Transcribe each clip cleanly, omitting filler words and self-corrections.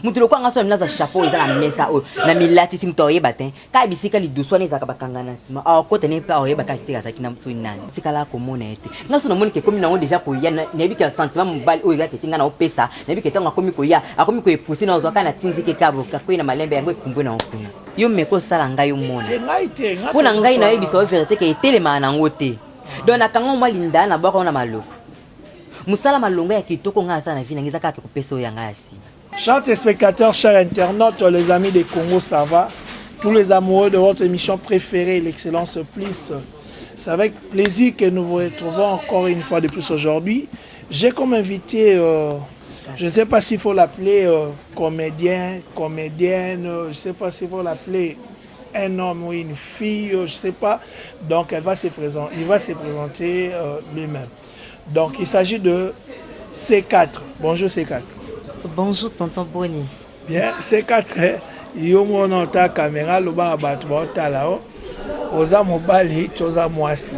mutu lokwa nga so mlazo chapeau eza na mesa o na milati simtoye batin ka bisika li duswa ne zaka bakangana sima a kota ne pa oyeba ka tika saki na mso nani tikala ko mona ete nga so na moni ke komi na on déjà ko ya na bi ka sentiment mbali o ya ke tinga na opesa na bi ke tanga komi ko ya akomi ko epusi na ozwaka na tinzike kabo ka ko na malembe yango ekumbwe na okuna yo meko sala ngai yo mona pona ngai na yebiso vérité ke etelema na ngote donc na kango mwa linda na boko na maloko musala malongo ya kitoko nga sana vina ngiza ka ke kopesa o ya ngasi. Chers téléspectateurs, chers internautes, les amis des Congo, ça va? Tous les amoureux de votre émission préférée, l'Excellence Plus. C'est avec plaisir que nous vous retrouvons encore une fois de plus aujourd'hui. J'ai comme invité, je ne sais pas s'il faut l'appeler comédien, comédienne, je ne sais pas s'il faut l'appeler un homme ou une fille, je ne sais pas. Donc il va se présenter lui-même. Donc il s'agit de C4. Bonjour C4. Bonjour tonton Boni. Bien, C4, yo mon ta caméra le ba batwa talao. Oza mobali, toza mwasi.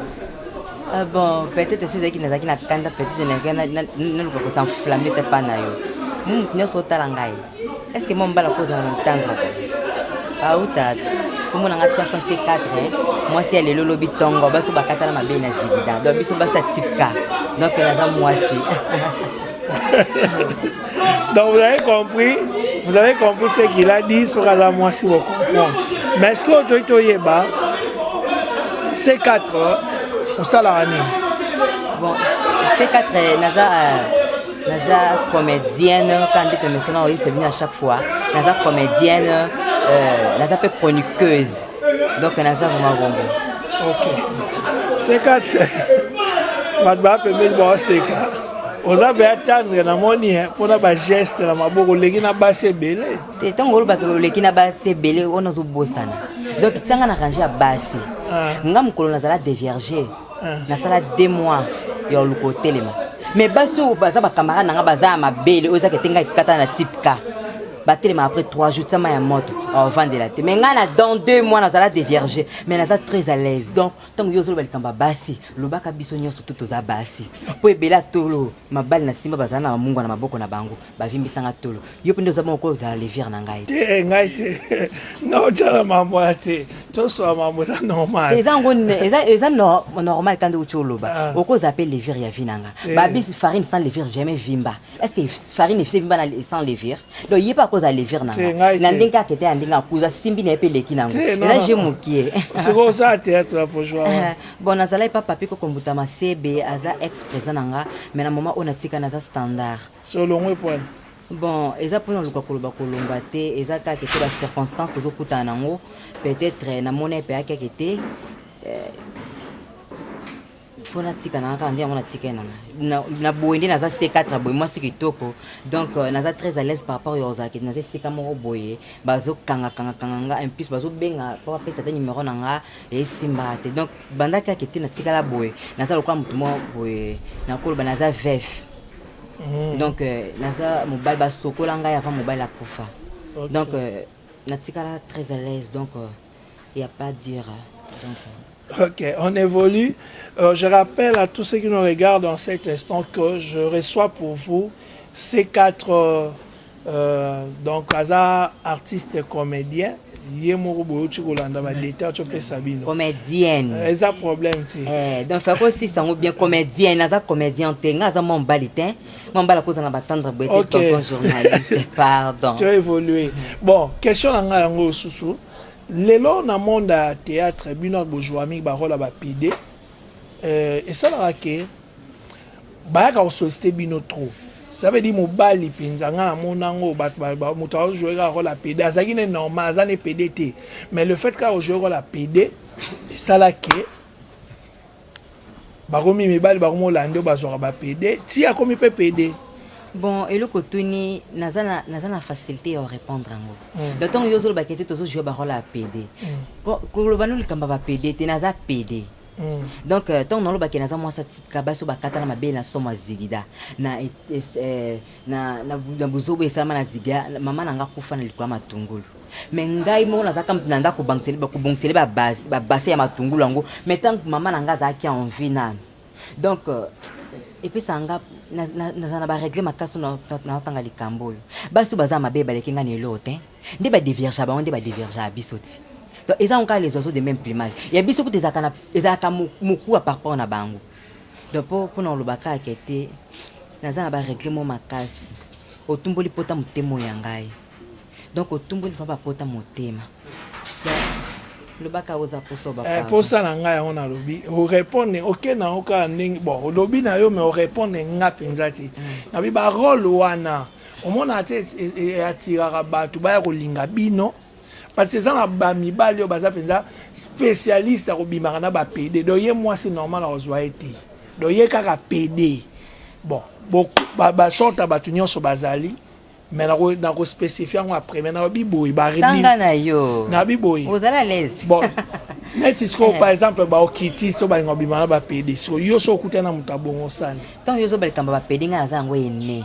Ah bon, peut-être c'est qui n'a kanda peut-être na luka ko s'enflammer te pa na yo. Nyo so talangai. Est-ce que mon bala ko za ntanga? Ah uta. Comme on a chafan C4, moi si elle est lolo bitongo, ba so bakata na mabe na zibida. Donc biso ba sa tipka. Donc na za mwasi. Donc vous avez compris ce qu'il a dit sur la moitié vous comprendre. Mais est-ce que tu es C4 pour ça la année? Bon, C4 naza comédienne quand tu me sens oui c'est venu à chaque fois. Naza comédienne naza peu chroniqueuse. Donc naza vraiment bon. OK. C4 va peut mettre bon C4. Vous avez attendu na moni pour na ba geste na maboko leki na base belé. Te tango ba ko leki na base belé ona zo bosana. Donc tsanga na ranger ya base. Nga mukolo na zala dévierger. Na sala 2 mois ya luko telema. Mais base o baza ba camarade nga baza ma belé oza ke tenga kata na tipka. Ba telema après 3 jours tsama ya moto au vent de la te. Mais nga na dans 2 mois na zala dévierger. Mais na za très à l'aise. Donc tango yo zo ba likamba basi, lobaka biso nyoso toto za basi. Po ebela tolo. Mabali na simba bazana na mungu na maboko na bango bavimbisanga tolo yo pende za moko za levier na ngai te ngai te no tala mambo te to so mambo ça normal eza normal quand tu loba oko za appelle levier ya vinanga ba bis farine sans levier jamais vimba est-ce que farine c'est vimba sans levier donc y pas cause à levier na ndinga kete ndinga kuza simbi na epele kinango eza je mokie c'est quoi ça théâtre pour jouer bon nazala pas papi ko kombuta ma CB aza ex présent nanga mais na moment on a tika na za standard sur le long point bon eza pour nous koloba kolomba te eza ka ke ba circonstance to kuta nango peut-être na mona pe aka kete fona tika na ka ndia mona tika na boende na za C4 boy moi c'est kitoko donc na za très à l'aise par rapport aux akete na za sika mo boye bazo kanga en plus bazo benga pa pesa ta numéro nanga et simba te donc banda ka kete na tika la boye na za lokwa mutu mo boye na koloba na za vef. Donc naza mobile ba sokola ngai avant mobile la kufa. Donc natikala très à l'aise donc il y a pas à dire donc OK, on évolue. Je rappelle à tous ceux qui nous regardent en cet instant que je reçois pour vous ces 4 donc artistes comédiens. Comédienne. C'est un problème. Donc, il faut aussi ça bien comédienne. Naza comédien. Naza mon balitin. Mon bal à cause de la batante de tonton journaliste. Pardon. Tu as évolué. Bon, question à Nango Soussou. Lélo na monde à théâtre, bino bourgeoisie, barola ba PD. Et ça la que ba ka société bino trop. Ça veut dire mobali pinzanga na monango ba moto jouer un rôle à PD azaki ne normal azane PDT mais le fait qu'a jouer rôle à PD ça la que ba komi mibali ba komo lando ba zo ba PD ti a komi pe PD. Bon, et le côté naza na facilité à répondre en gros. Donc yo zo ba kete to zo jouer ba rôle à PD. Ko lo banu likamba ba PD te naza PD. Donc tant non lo ba kenaza moi ça type kabaso ba kata na mabe na soma zigida na buzobo esama na ziga mama nanga kufa na likwa matungulu mais ngai mo na zaka mpinanda ko bangsele ba base ya matungulu ngo mais tant mama nanga za ki envie nan donc et puis ça nga na ba régler makaso na tanga likambo yo basu baza mabe baleki nga nelo te nde ba diverge ba onde ba diverge abisoti donc ils ont encore les oiseaux de même plumage ya biso kuti ezaka muku par rapport na bango donc pour na lobaka akete naza ba régler mo makasi otumboli pota mutemo yangai donc otumboli fa ba pota motema le bac à osa pour ça pour ça na ngai on a lobby on répond OK na oka nding bon lobby na yo mais on répond nga penzati na bi ba rôle wana o mona te atira bato ba ko linga bino parce que ça na ba mibali yo baza penza spécialiste ko bimaka na ba PD do ye moi c'est normal à ozoaiti do ye kaka PD bon beaucoup ba sorta ba tunyo so bazali mais na ko spécifier après mais na biboy ba tanga na yo na biboy vous allez à l'aise bon net is ko par exemple ba okitis to ba ngobi mana ba PD so yo so kutana mutabongo sana tant yo so ba kamba ba PD nga za ngo ene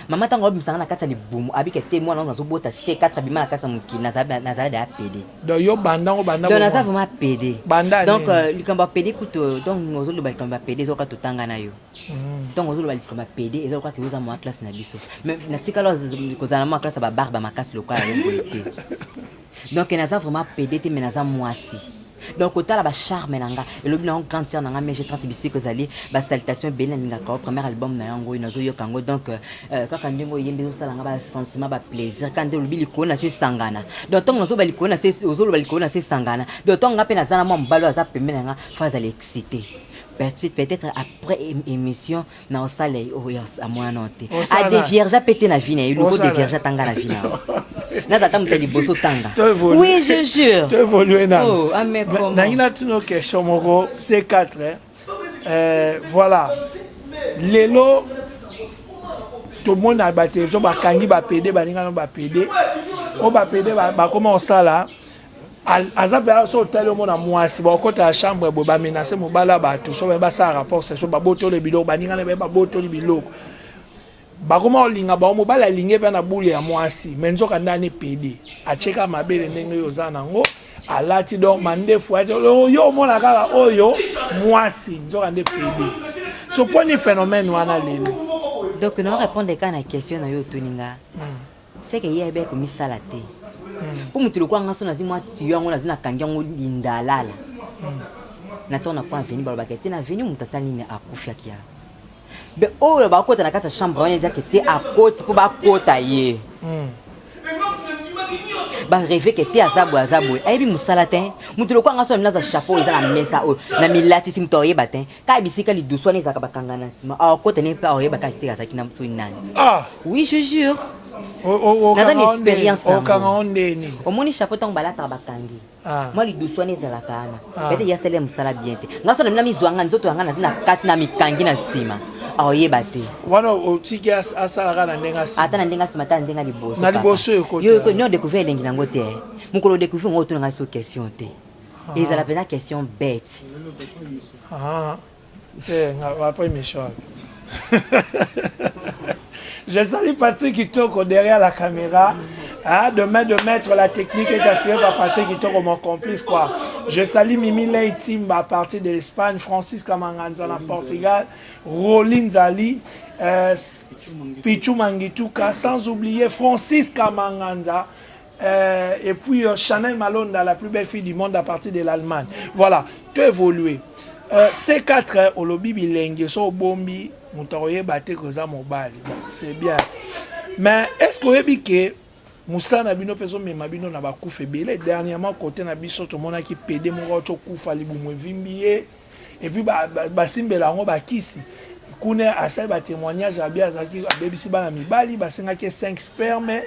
mama tango bisanga na kata libumu abike te mwana na zo bota C4 bima na kata mukili na za da PD donc yo bandango donc na za vraiment PD donc likamba PD kuto donc ngozo lo ba kamba PD zo ka totanga na yo donc ozo lo ba likamba PD ezo kwa kiuza mo classe na biso mais na tikalo ko za na mo classe ba barba makasi lokala yo te donc na za vraiment PD te mais na za mwasi donc autant la charme nanga et le blanc grand tiers nanga mais j'ai 30 bisi que zali ba salutation bena ninga ka premier album na yango inazo yo kango donc kaka ndingo yembe zo sala nga ba sentiment ba plaisir quand le bili ko na se sangana donc ton zo bali ko na se ozo bali ko na se sangana donc ton ngape na zana mo mbalo za pembe nanga fa za excité peut-être après émission na o sale o ya a moi noté a des vierges pété na vie na le ko des vierges tanga na vie na na tata muteli boso tanga oui je jure tu évoluer na oh ame comment na ina tuno question moko C4 voilà lelo tout le monde a battu so ba kangi ba PD ba ninga no ba PD o ba PD ba comment on ça là azabela so tele mo na mwasi ba kota chambre bo ba menacer mo bala bato so ba sa rapport c'est so ba boto le biloko ba ninga ne ba boto le biloko ba koma olinga ba mo bala linge pe na bule ya mwasi menzo ka ndani PD a cheka mabele ndenge yo za nango alati donc mande fouate yo mo na kala oyo mwasi nzo ka nde PD so poni phénomène wana lelo donc non répondre quand na question na yo tuninga c'est que yebe ko misala te pour mutu le kwa ngaso na zimwa tiyango na zina kangango lindalala na tona kwa veni ba bakete na veni mutasali ni akufya kia be o ba kota na kata chambre on dit que te akoti pour ba kota ye ba rêver que te azabu aibi musala te mutu le kwa ngaso na zo chapeau za na mesa o na milati simtoye batin ka bisika li doswane za ka bakanga na sima akota ne pa oye bakati za kina so nani oui je jure naza une expérience au moni chapeau tant balata bakangi moi li doswane za la kana bete ya sele musala bien te ngaso na mi zwanga nzoto yanga na zina kati na mikangi na sima aoyeba te wana otiki asala na ndenga sima ata na ndenga sima ta ndenga liboso na liboso yo ko no découvrir lengi nango te mukolo découvrir ngo to nga so question te et ça la peine question bête te nga pas méchant. Je salue Patrick Kitoko derrière la caméra. De mettre la technique est assurée par Patrick Kitoko, mon complice, quoi. Je salue Mimi Leitimba à partir de l'Espagne, Francis Kamanganza à Portugal, Rolin Zali, Pichu Mangituka, sans oublier Francis Kamanganza. Et puis Chanel Malonda, la plus belle fille du monde à partir de l'Allemagne. Voilà, tout évolué. C4 au lobby bilingue, so bombi, mutaroye batte koza mobali. C'est bien. Mais est-ce que vous avez que Moussa na bino peso me mabino na bakufe belé dernièrement côté na biso to mona ki PD mo ko kufa libumu vimbié et puis ba simbela ngo ba kisi kune asali ba témoignage abia zaki abebisi bana mibali basenga ke 5 sperme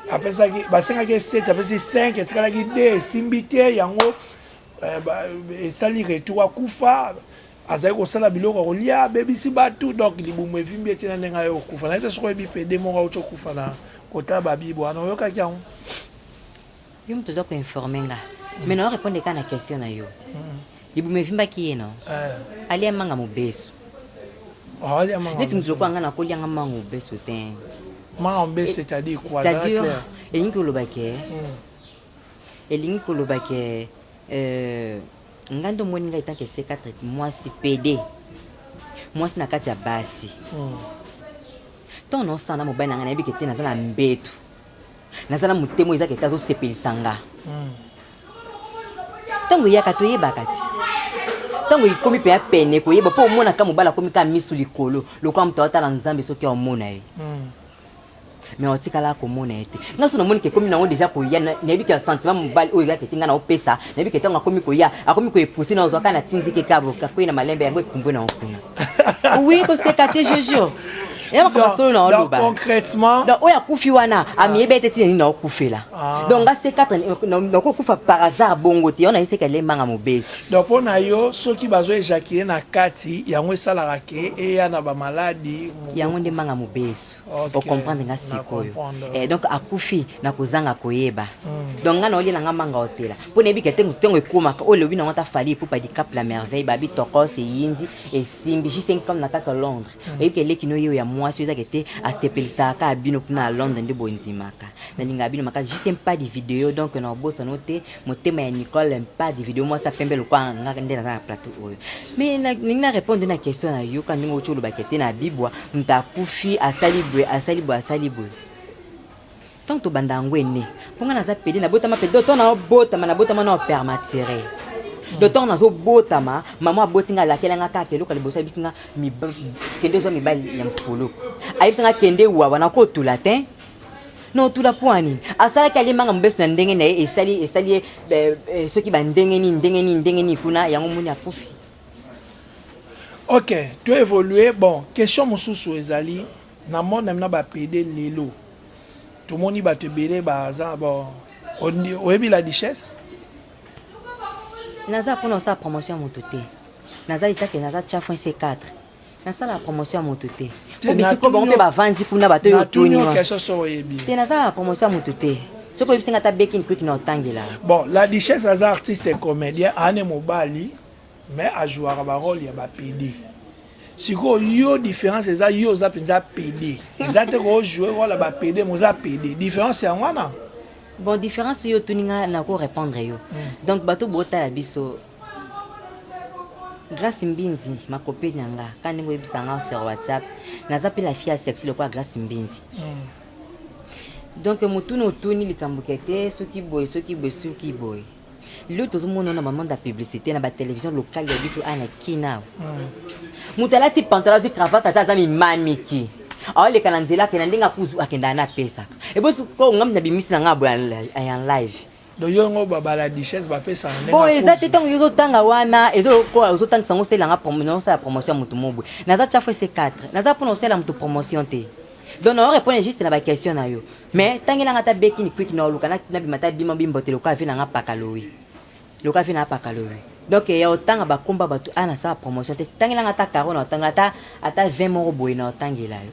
après ça basenga ke 7 après 5 etikala ki 2 simbité yango esali retour akufa azali kosala biloko kolia bebisi batu donc libumu evimbi etina ndenga yo kufa na ete soko ebi PD mo ko kufa na kota babibo ana yoka kiango yo mtu za ko informer nga mais non répondre kana question na yo libumu evimba ki yeno ali amanga mobeso ali amanga neti mtu ko ngana ko lianga manga mobeso te manga mobeso c'est-à-dire quoi c'est-à-dire elingi ko lobake ngando moni nga itanke C4 moi si PD moi si na kati ya basi tant non sana mobali na ngai na naza na mbeto naza na motemo eza kete azosepelisa nga ntango eyaka toyebaka ti ntango ikomi mpe ya pene koyeba mpo omonaka mobali akomi ka misu likolo lokola moto aotala nzambe soki aomona ye mais otikala komona ye te nga so namoni ke komi nango deja koya nayebi ke sentiment mobali oyo eyaka ete nga na opesa nayebi ke ntango akomi koya akomi koepousse na ozwaka na tindiki kabo kakoyi na malembe yango ekumbwe na okuna oui koseka te je jure donc concrètement donc oya kufi wana amiyebe ete tini na okufela donc nga C4 na kokufa par hasard bongo te ona iseka lembanga mobeso donc pona yo soki bazo éjaculer na kati yango esalaka ke eya na ba maladie yango nde manga mobeso o comprendre nga sikoyo donc akufi na kozanga koyeba donc nga na oli na nga manga hotela pona ebi kete ntengo ekomaka o lobi na ngata fali pour pas di cap la merveille babi tokos e yindi e simbi J5 comme na kati Londres ebi ke lekino yo ya moi si ezaka te asepelisaka abino kuna à Londres nde bondimaka nalinga abino maka juste pas de vidéo donc na bossa note motema ya Nicole pas de vidéo moi ça pembe lokwa nga nde na plateau oyo mais na répondre na question na yo quand ngo tsholo bakete na bibwa mtakufi asalibwe tant to banda ngwene ponga na za pedi na botama pedi to na botama na permatiré d'autant nazo botama maman abotinga lakela nga ka kelo kali bosa bitinga mi kende zo mi bali ya mfulu ayibinga kende wa na ko tula te non tula poani asala kali manga mbesu na ndenge na esali soki ba ndenge ni kuna yango muni akufi. OK, tu as évolué. Bon, question mosusu ezali na monde na ba PD lelo tout le monde va te bérer baza bon on est la richesse. Naza pour sa promotion mon toté. Naza itake naza chafon C4. Naza la promotion mon toté. Pour bisiko bon be ba vandi kuna bato yo tuni. Te naza la promotion mon toté. Ce que bisinga ta bekin quick na otangela. Bon, la richesse as artiste et comédien ane mobali mais a jouer ba rôle ya ba PD. Siko yo différence eza yo za penza PD. Ezate ko jouer rôle ba PD mo za PD. Différence ya wana. Bon, différence yo tuninga na ko répondre yo. Donc bato bota la biso. Grâce Mbinzi, ma copine nga, quand ngo ebisanga sur WhatsApp, naza pe la fille sexy le quoi Grâce Mbinzi. Donc mutuno tuni likambukete soki boy. L'autre monde na maman da publicité na ba télévision locale ya biso ana kina. Mutala ti pantalon sur cravate ata mi mamiki. Ale kana nzela ke ndinga kuzu akenda na pesa ebo ko ngam na bimisi na ngabo en live do yo ngo baba la richesse ba pesa ndinga bon ezati tongo yo tanga wana ezo ko zo tanga sango sela nga promotion mutu mobwe naza chafe C4 naza pour sela mutu promotion te donc on répond juste na ba question na yo mais tangela ngata beki ni quick na luka na bimata bimbote loka vina nga pakalowi donc ya otanga ba komba batu ana sa promotion te tangela ngata karona otanga ata 20 € boy na otangela yo.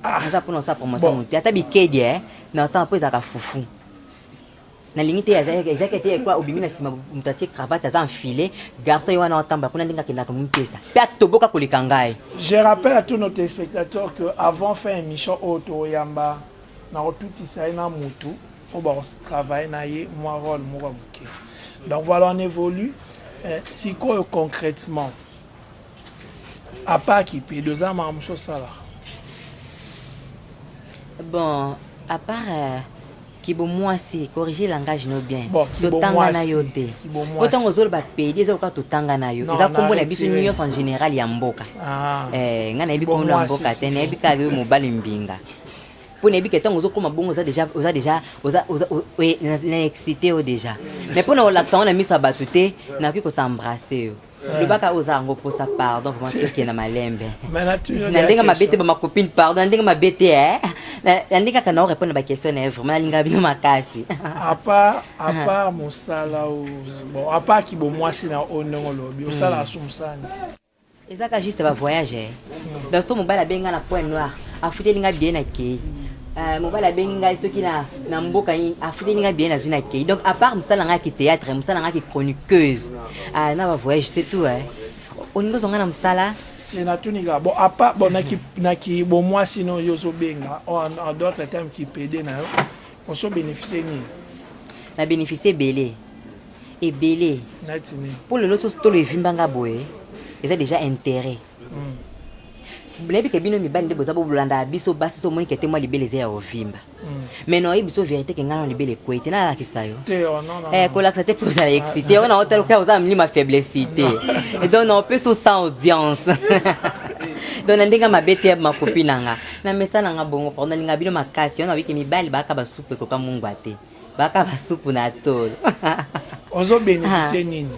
Naza pour sa promotion monter ata bikedi na sa po ezaka fufu na limite ezakete kwa obimina sima mutatie cravate za enfilé garçon yana otamba kuna ndinga kenda ko mpesa pe atoboka koleka ngai. Je rappelle à tous nos téléspectateurs que avant faire émission auto yamba na otuti sa na mutu au ba travailler na ye moi rôle mo babuke. Donc voilà on évolue si quoi concrètement à part qui peut 2 ans ma chose ça là. Bon, à part qui bon moi c'est corriger langage no bien. Bon, totanga na yote. Autant aux autres ba payer zo ka totanga na yo. Eza kombo na biso nyos en général ya mboka. Ngana ebi kombo na mboka te na ebi ka yo mobali mbinga. Pour nebi ketango zo koma bongo za déjà na excité au déjà. Mais pour na relaxer on a mis sa batute na ko s'embrasser yo. Le bac a osé en pour sa pardon pour moi qui est dans ma lembe. N'andinga ma bête ma copine pardon n'andinga ma bête n'andinga quand on répond à ma question vraiment n'andinga bien ma casse. À part mon sala bon à part qui bon moi c'est na onongo lobi au sala asumsani. Et ça juste va voyager. Dans ce mobile a benga na point noir. A fouté linga bien na kei. Mobile a benga soki na mboka a fouté linga bien na zina kei. Donc à part msala nga ki théâtre, msala nga ki chroniqueuse. Na va voyage c'est tout On nous on a msala. C'est na tuniga. Bon à part bon na ki bon moi sinon yo so benga en d'autres termes qui pédé na yo. On so bénéficier ni. Na bénéficier belé. Et belé. Natini. Pour le lot to le vimbanga boé. Ils ont déjà intérêt. Blebi ke bino mibali nde boza bolanda biso basi so moni kete moi libele ze ya ovimba. Mais non biso vérité ke ngana libele kwete na la kisayo. Ko la traiter pour ça excité, on a hôtel ka oza mli ma faiblessité. Et donc on peut sous sans audience. Donc ndinga mabete ma copine nga. Na mesana nga bongo pendant linga bino makasi, on a vu ke mibali baka ba soupe ko ka mungu ate. Baka ba soupe na tolo. Ozo bénéficier nini?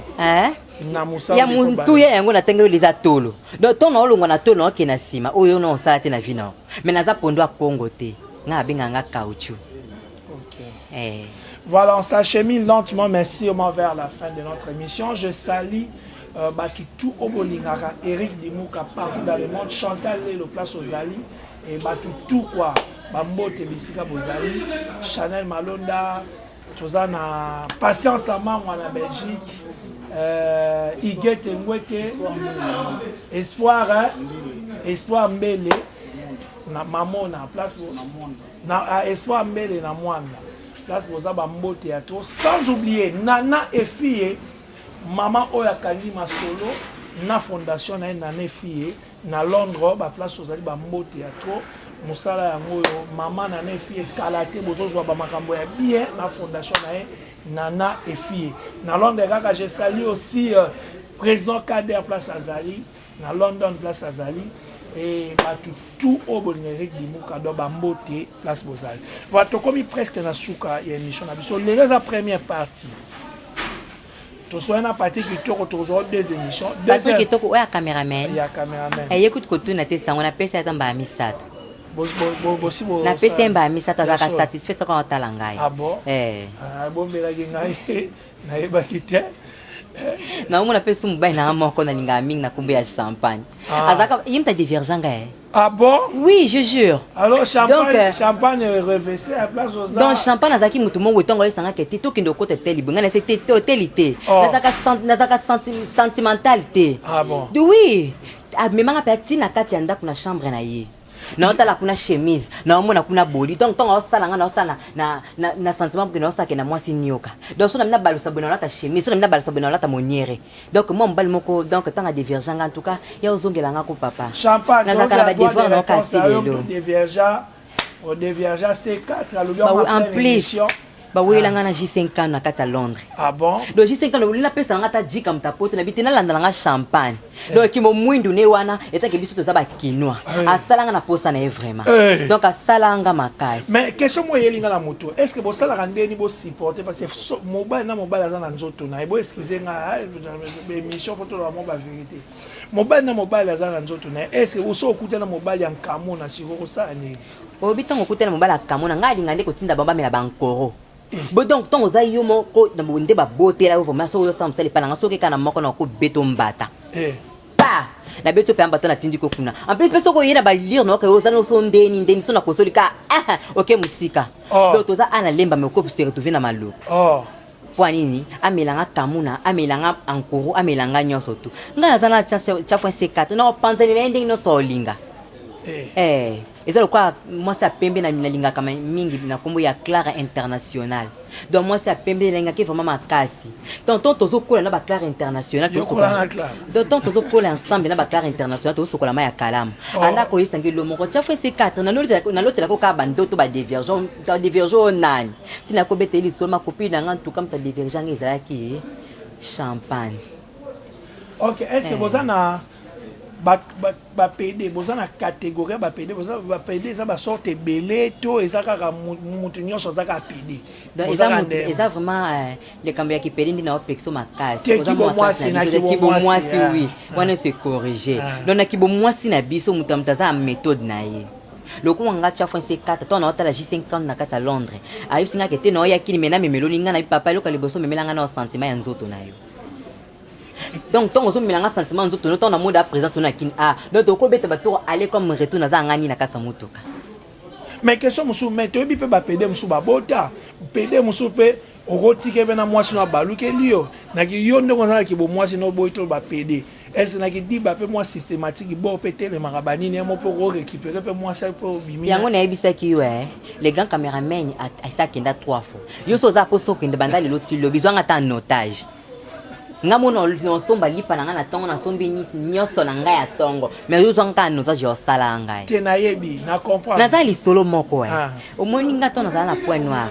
Ya muntu ya yango na tengelo les atolo. Donc ton olongo na tolo ke na sima. Oyo no sala te na vina. Mais naza pondo a Congo te. Nga benga nga caoutchouc. OK. Voilà, on s'achemine lentement merci au moins vers la fin de notre émission. Je salue Batutu Obolingara, Eric Dimouka partout dans le monde, Chantal Lelo place aux Ali et Batutu quoi. Bambote Bisika Bozali, Chanel Malonda, Tozana Patience à moi en Belgique. Iguette Ngwete, Espoir, Espoir Mbele, na maman na place na Espoir Mbele na Mwanda, place Boza Bambo Théâtre, sans oublier Nana et fille, maman Oya Kali Masolo, na fondation na Nana fille, na Londres, ba place Ozali Bambo Théâtre, Moussala Yango, maman Nana fille, Kalate, Bozo Zwa Bamakambo ya bien, na fondation na Nana et fille. Dans Londres, je salue aussi président Kader Place Azali, dans London Place Azali, et tout au Bolingeric Dimouka Bambote Place Bozali. Voilà, comme presque na souka et émission sur la première partie. Tu sois une partie qui tourne autour des émissions. Deuxième qui tourne, ouais, caméraman. Il y a caméraman. Et écoute que tu n'as pas ça, on a passé à t'embarquer misato. Na pese mba misa to za ka satisfait to ka talangai. Ah bon? Bon bela ngai na eba kite. Na umuna pese mba na moko na linga mingi na kumbe ya champagne. Azaka yimta divergent ngai. Ah bon? Oui, je jure. Alors champagne champagne reversé à place aux donc champagne azaki mutu mongo etongo esanga ke tito kindo kote teli bunga na c'était hôtelité. Nazaka sentimentalité. Ah bon? Oui. Memanga peti na kati ya ndako na chambre na ye. Na otala kuna chemise na omona kuna boli donc tonga osala nga na osala na sentiment que na osaka na mwasi nyoka donc so na mina balusa bona na ta chemise so na mina balusa bona na ta moniere donc moi mbali moko donc tanga divergent en tout cas ya ozongela nga ko papa champagne na zakala ba devoir na kasi lelo divergent C4 à l'oublier en plus ba wela nga na J5 na kati ya Londres. Ah bon? Donc J5 na lina pesa nga ta jika mtapote na bitina landa nga champagne. Donc kimo mwindu ne wana eta ke biso to za ba kinwa. Asala nga na posa na vraiment. Donc asala nga makasi. Mais question moi yelinga la moto. Est-ce que bo sala randeni bo supporter parce que mobile na mobile za na nzoto na ebo excuser nga émission photo la mobile vérité. Mobile na mobile za na nzoto na est-ce que vous so okuta na mobile ya nkamo na siko ko sa ni. Obitango okuta na mobile ya nkamo na nga linga ndeko tinda bamba mela bankoro. Bon donc ton oza yo moko na bonde ba beauté là vraiment so yo samsali pa nga so ke kana moko na ko beto mbata pa na beto pe mbata na tindi ko kuna en plus peso ko yena ba lire no ke oza no so ndeni so na ko solika OK musika donc toza ana lemba me ko se retrouver na maloko pour nini amelanga kamuna amelanga ankoro amelanga nyoso tu nga za na chafo C4 na panzani na ndenge no so linga et c'est quoi moi ça pembe na linga kama mingi na kombo ya Clara International donc moi ça pembe linga qui vraiment makasi donc tozo kola na ba Clara International donc tozo kola ensemble na ba Clara International tozo kola ma ya kalamu anda ko yisangi lo moko cha fwe C4 na l'autre la ko ka bando to ba divergent nani sina ko beteli so ma copine nga tout comme ta divergent ezala ki champagne. OK, est-ce que vous en a ba PD boza na catégorie ba PD boza ba PD ça ba sorte belé to ezaka ka mutu nyonso zaka PD donc eza vraiment les cambia qui PD na opexo makasi boza moi oui wana se corriger donc na kibo mwasi na biso mutamtaza méthode na ye loko nga chafa C4 to na otala J50 na kata Londres ayi singa kete no ya kini mena memelo linga na papa loka liboso memelanga na sentiment ya nzoto na yo. Donc ton ozo milanga sentiment nzoto no ton na mode à présence na kin donc to ko beta bato aller comme retour na za ngani na kata motoka. Mais question musu mete obi pe ba pede musu ba bota pede musu pe orotike be na mwasi na baluke liyo na ki yo ndeko na ki bo mwasi no boito ba pede est na ki di ba pe moi systématique bo pe tele marabani ne mo pour récupérer pe mwasi po bimi yango na ebisa ki ouais les grands caméramens a ça kenda 3 fois yo so za po so kenda banda le loti lo besoin ata en otage. Ngamono no somba lipa na ngana tongo na sombi ni nyoso na ngai ya tongo. Mais yo zonka no za jo sala ngai. Te na yebi na comprendre. Na za li solo moko Au moins nga tona za na point noir.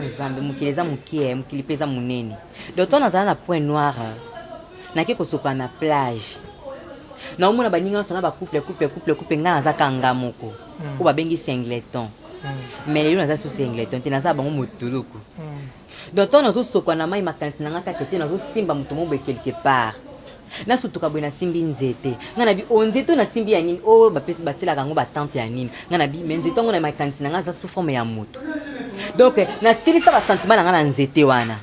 Nzambe mukileza mukie mukilipeza munene. Doto na za na point noir. Na ke kosopa na plage. Na omona baninga sona ba couple ngana za kanga moko. Ko ba bengi singleton. Mais les gens na za sous singleton, te na za bango motuluku. Donc on a sokwa na mai makanisi na ngaka tete na zo simba mutu mobe quelque part. Na sutuka bwe na simbi nzete. Ngana bi onzeto na simbi ya nini? Oh ba pesi batela kango ba tante ya nini? Ngana bi menzeto ngona makanisi na ngaza sous forme ya mutu. Donc na tilisa ba sentiment na ngana nzete wana.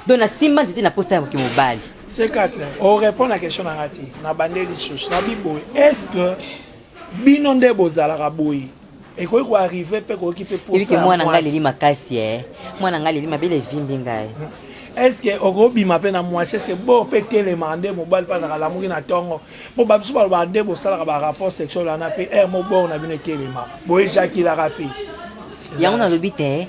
Donc na simba nzete na posa ya kimobali. C'est 4. On répond à la question na ngati. Na bandeli sous na biboy. Est-ce que binonde bozala raboyi? Et quoi qu'on arrive peut occuper pour ça. Moi nanga lili makasi moi nanga lili mabele vimbi ngai. Est-ce que ogobi m'appelle à moi est-ce que bon peut télémander mobile pas à la mourir na tongo bon ba biso ba ndé bo sala ba rapport sexuel na pe mo bon na bino téléma boy Jacques la rapi yango na lobite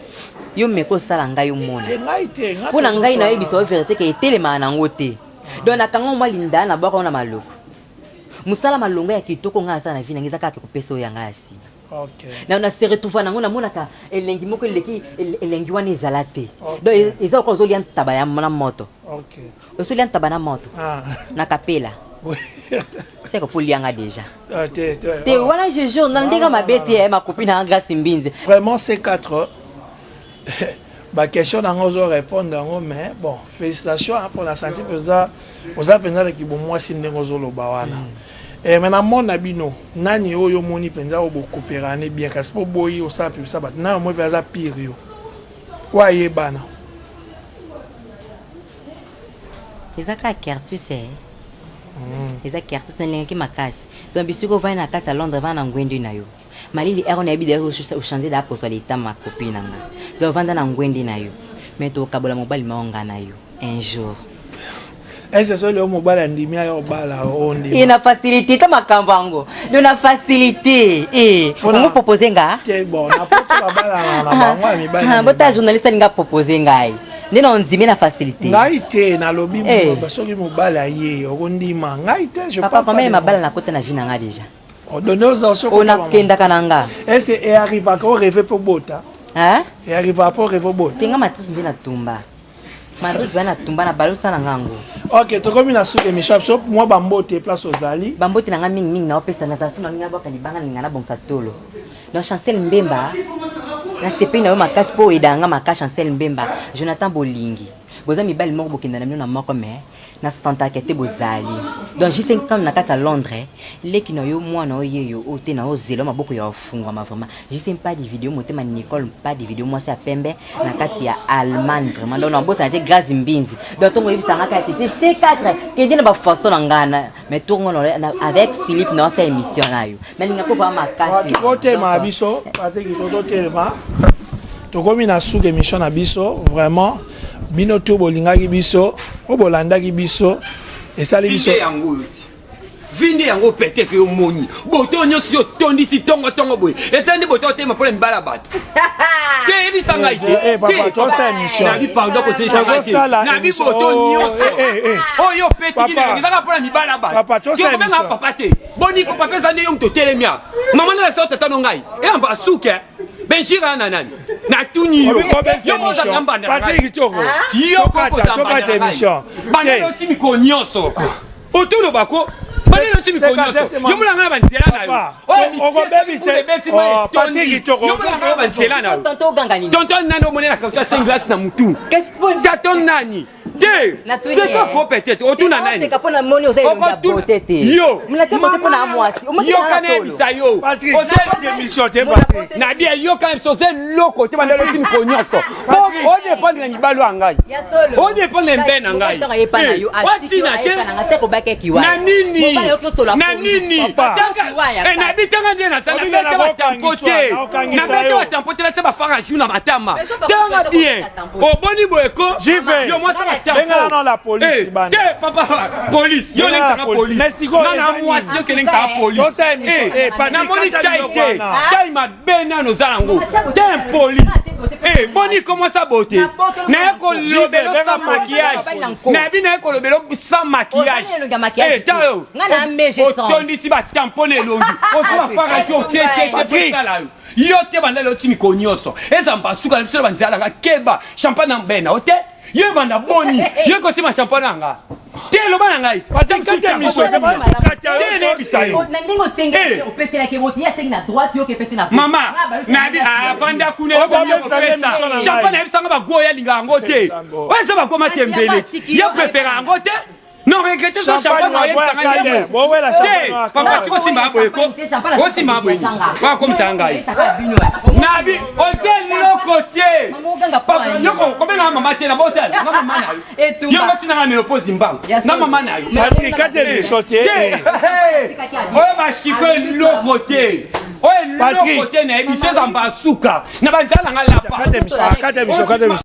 yo meko sala ngai yo mona ngai te ngai pona ngai na yebiso vérité ke téléma na ngote donc na kango mwa linda na boko na maloko musala malongo ya kitoko nga sana vina ngiza kaka ko peso ya ngasi. Okay. Na se retrouve na ngona monaka elengi moko elengi wana ezalate. Donc eza ko zolian tabaya na moto. Okay. Zolian tabana moto. Na kapela. Oui. C'est que pour lianga déjà. Te voilà je joue na ndeka mabete ma copine anga simbinze. Vraiment c'est 4. Ba question na ngozo répondre ngo mais bon félicitations pour la santé pour ça penza ki bo moi si ngozo lo bawana. Et maintenant mon abino nani oyo moni penza obo coopéraner bien kasi po boyi o sa pi sa bat na mo penza pire yo wa yebana ezaka kertus ezaka kertus na linga ki makasi donc bisuko va na kata Londres va na ngwendi na yo malili ero na bidero o changer da personnalité ma copine nga donc vanda na ngwendi na yo mais to kabola mobali maonga na yo un jour. Est-ce que le mobile andimi ayo bala ondi ina facilité ta makambango na facilité on proposer nga bon na poto bala na bango mi bala bota journaliste nga proposer ngai ndena ondimi na facilité ngai te na lobi mo soki mobile ye okondima ngai te je pas pas même mabala na kota na vie na nga déjà on donne aux anciens on a kenda kananga est-ce et arrive à rêver pour bota et arrive à pour rêver bota tenga matrice ndena tumba matrice bana tumba na balosa na ngango. Ok, tu comme une soupe émission moi bambote place aux ali. Bambote na ngami mingi na opesa na sasi na ninga boka libanga ninga na bongsa tolo. Na Chancel Mbemba na sepe na yo makasi po edanga maka Chancel Mbemba, Jonathan Bolingi. Boza mibali moko bokenda na mino na moko mais na santa kete bozali. Donc j'ai 5 ans na kata Londres, leki na yo mwana oyeyo ote na ozelo maboko ya ofungwa ma vraiment. J'ai pas de vidéo motema Nicole pas de vidéo moi c'est à Pembe na kati ya Allemagne vraiment. Donc na bossa na te grâce mbinzi. Donc tongo yebisa ngaka tete C4 kende na ba façon na ngana mais tourno avec Philippe na sa émission na yo. Mais ninga ko ba makasi. Tu côté ma biso, pate ki toto telema. To komi na sous émission na biso vraiment bino to bolingaki biso o bolandaki biso esali biso vinde yango peut-être yo moni boto nyonso yo tondisi tongo boy etandi boto tema pour mbala bato te ebisa ngai te papa to sa émission na bi pardon ko se sa na bi boto nyonso oyo petit ki ngizaka pour mbala bato papa to sa émission papa te boni ko papa zande yo mto telemia mama na sa tata no ngai e amba suke benjira na nani na tuni yo ko za ngamba na Patrick Toko yo ko za ngamba na émission bana yo timi ko nyonso otuno bako bana yo timi ko nyonso yo mulanga banzela na yo o ko bebi se Patrick Toko yo mulanga banzela na yo tonto gangani tonton nando monena ka 5 glace na mutu qu'est-ce que taton nani c'est quoi pour peut-être otuna nani yo yo kana bisa yo Patrick émission te Patrick na dia yo kana so c'est loko te bandelo timi ko nyonso o dépend na mibalo angai o dépend na mbena ngai watina te na nini na bitanga ndena sana bete wa tampote na bete wa tampote la teba fanga juna matama tanga bien o boni boeko yo moi ça venga na la police bana te papa police yo lenga na police na moi yo kelenga na police pas na moni taite tai ma bena no zalango te police Eh, boni comment ça beauté? Na ko lobelo sans maquillage. Na bi na ko lobelo sans maquillage. Eh, talo. Ngana meje temps. Tondi si ba tampone longi. O so afara ti o tie la yo. Yo te banda lo ti mikonyoso. Eza mbasuka na biso banzala nga keba champagne mbena. Ote? Yo banda boni. Yo ko si ma champagne nga. Telo bana ngai. Patikate miso ke basukata yo. Tele bisayo. Nandingo senga opese la keboti ya senga na droite yo ke pese na. Mama, na bi avanda kunela ko yo pesa. Champagne ebisanga ba goya linga ngote. Wesa ba koma tembele. Yo préfère ngote? Non, regrettez ça, champagne moyen sanga. Bon ouais la champagne. Papa tu ko simba boyeko. Ko simba boyeko. Wa comme ça ngai. Na bi ozel lo côté. Papa yoko komena mama te na botel. Na mama na yo. Yo ngati na ngane lo pozimba. Na mama na yo. Patrick kate le sauté. Oye ba chiffre lo côté. Oye lo côté na ebiso za mbasuka. Na banzala ngala pa. Kate miso.